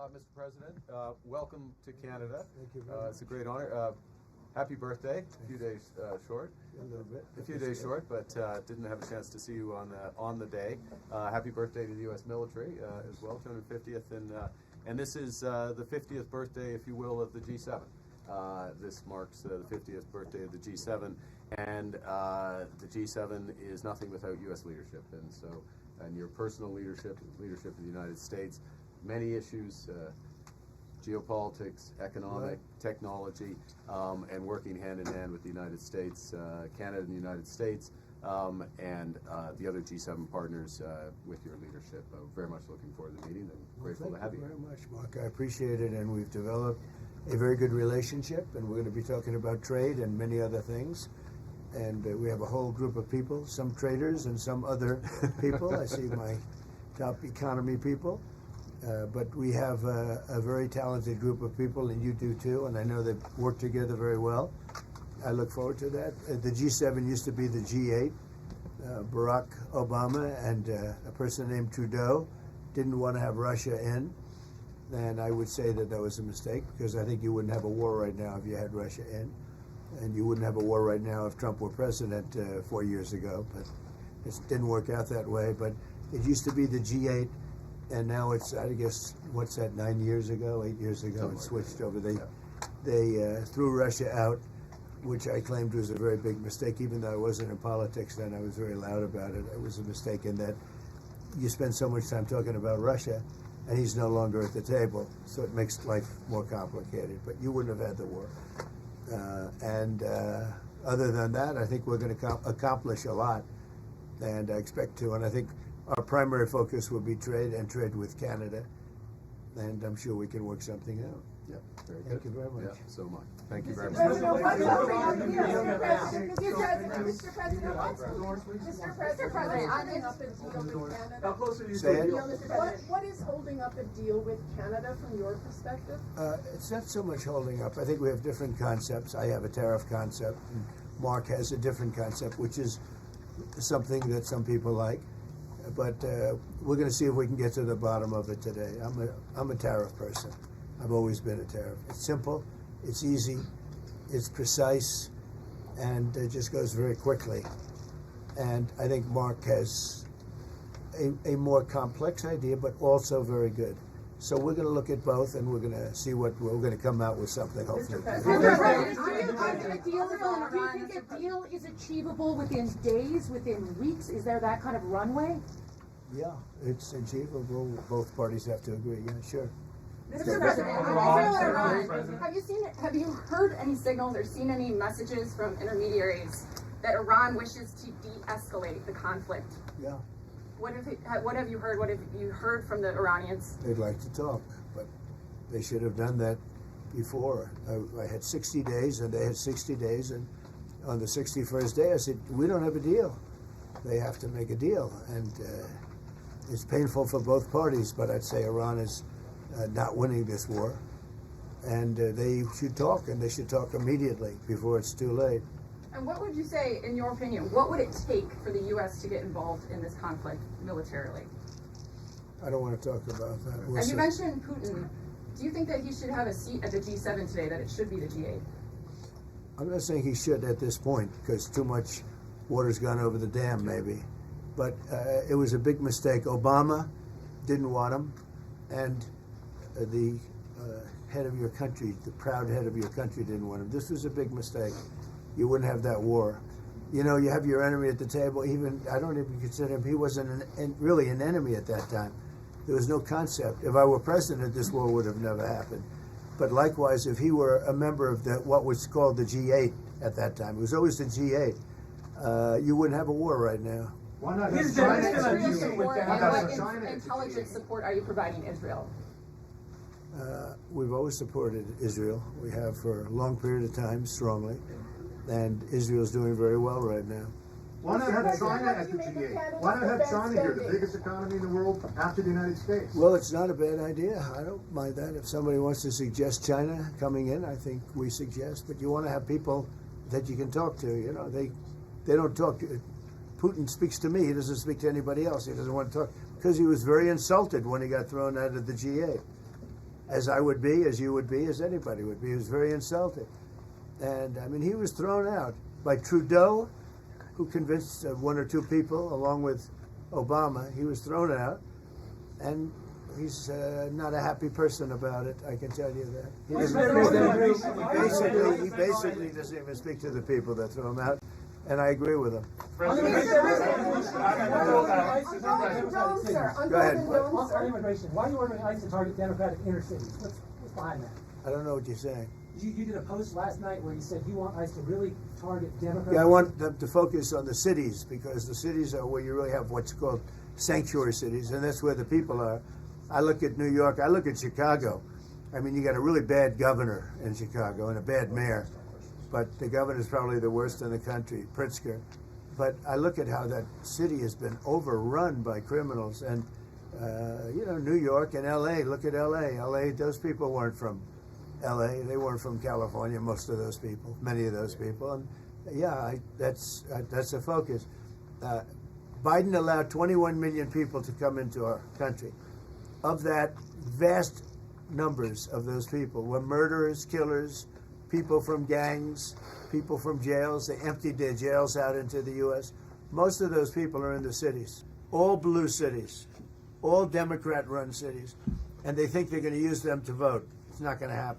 Mr. President. Welcome to Canada. Thank you very much. It's a great honor. Happy birthday. A few days short. A little bit. A few days short, but didn't have a chance to see you on the day. Happy birthday to the U.S. military as well, 250th, and this is the 50th birthday, if you will, of the G7. This marks the 50th birthday of the G7, and the G7 is nothing without U.S. leadership, and your personal leadership of the United States, many issues, geopolitics, economic, technology, and working hand in hand with the United States, Canada and the United States, and the other G7 partners with your leadership. Very much looking forward to the meeting and grateful to have you. Thank you very much, Mark. I appreciate it, and we've developed a very good relationship, and we're going to be talking about trade and many other things. And we have a whole group of people, some traders and some other people. I see my top economy people. But we have a very talented group of people, and you do too, and I know they work together very well. I look forward to that. The G7 used to be the G8. Barack Obama and a person named Trudeau didn't want to have Russia in, and I would say that was a mistake, because I think you wouldn't have a war right now if you had Russia in, and you wouldn't have a war right now if Trump were president 4 years ago, but it didn't work out that way. But it used to be the G8, and now it's, I guess, what's that, 9 years ago, 8 years ago, it switched over. They threw Russia out, which I claimed was a very big mistake. Even though I wasn't in politics then, I was very loud about it. It was a mistake in that you spend so much time talking about Russia, and he's no longer at the table, so it makes life more complicated. But you wouldn't have had the war. Other than that, I think we're going to accomplish a lot, and I expect to. And I think our primary focus will be trade, and trade with Canada, and I'm sure we can work something out. Yep, very good. Thank you very much. Yeah, so much. Thank you very much. Mr. President, I'm up a deal with Canada. How close are you Say to it. a deal? What is holding up a deal with Canada from your perspective? It's not so much holding up. I think we have different concepts. I have a tariff concept, and Mark has a different concept, which is something that some people like. But we're going to see if we can get to the bottom of it today. I'm a tariff person. I've always been a tariff. It's simple, it's easy, it's precise, and it just goes very quickly. And I think Mark has a more complex idea, but also very good. So we're going to look at both, and we're going to see what we're going to come out with something, hopefully. Do you think a deal is achievable within days, within weeks? Is there that kind of runway? Yeah, it's achievable. Both parties have to agree. Yeah, sure. Mr. President, have you heard any signals or seen any messages from intermediaries that Iran wishes to de-escalate the conflict? Yeah. What have you heard? What have you heard from the Iranians? They'd like to talk, but they should have done that before. I had 60 days, and they had 60 days, and on the 61st day, I said, we don't have a deal. They have to make a deal, and it's painful for both parties, but I'd say Iran is not winning this war, and they should talk, and they should talk immediately before it's too late. And what would you say, in your opinion, what would it take for the U.S. to get involved in this conflict militarily? I don't want to talk about that. We'll And see. you mentioned Putin. Do you think that he should have a seat at the G7 today, that it should be the G8? I'm not saying he should at this point, because too much water's gone over the dam, maybe. But it was a big mistake. Obama didn't want him, and the head of your country, the proud head of your country, didn't want him. This was a big mistake. You wouldn't have that war. You know, you have your enemy at the table. Even, I don't even consider him, he wasn't really an enemy at that time. There was no concept. If I were president, this war would have never happened. But likewise, if he were a member of what was called the G8 at that time, it was always the G8, you wouldn't have a war right now. Why not? What China intelligence support are you providing Israel? We've always supported Israel. We have for a long period of time, strongly. And Israel's doing very well right now. Why not have China at the G8? Why not have China here, the biggest economy in the world after the United States? Well, it's not a bad idea. I don't mind that. If somebody wants to suggest China coming in, I think we suggest. But you want to have people that you can talk to. You know, they don't talk to. Putin speaks to me. He doesn't speak to anybody else. He doesn't want to talk because he was very insulted when he got thrown out of the G8. as I would be, as you would be, as anybody would be. He was very insulted. And I mean, he was thrown out by Trudeau, who convinced one or two people, along with Obama. He was thrown out, and he's not a happy person about it. I can tell you that. He basically doesn't even speak to the people that throw him out, and I agree with him. Go ahead. On immigration, why are you ordering ICE to target Democratic inner cities? What's behind that? I don't know what you're saying. You did a post last night where you said you want ICE to really target Democratic. Yeah, I want them to focus on the cities, because the cities are where you really have what's called sanctuary cities, and that's where the people are. I look at New York, I look at Chicago. I mean, you got a really bad governor in Chicago and a bad mayor, but the governor's probably the worst in the country, Pritzker. But I look at how that city has been overrun by criminals, and New York and LA, look at LA. LA, those people weren't from LA, they weren't from California, most of those people, many of those people. And that's a focus. Biden allowed 21 million people to come into our country. Of that, vast numbers of those people were murderers, killers, people from gangs, people from jails. They emptied their jails out into the U.S. Most of those people are in the cities, all blue cities, all Democrat-run cities, and they think they're going to use them to vote. It's not going to happen.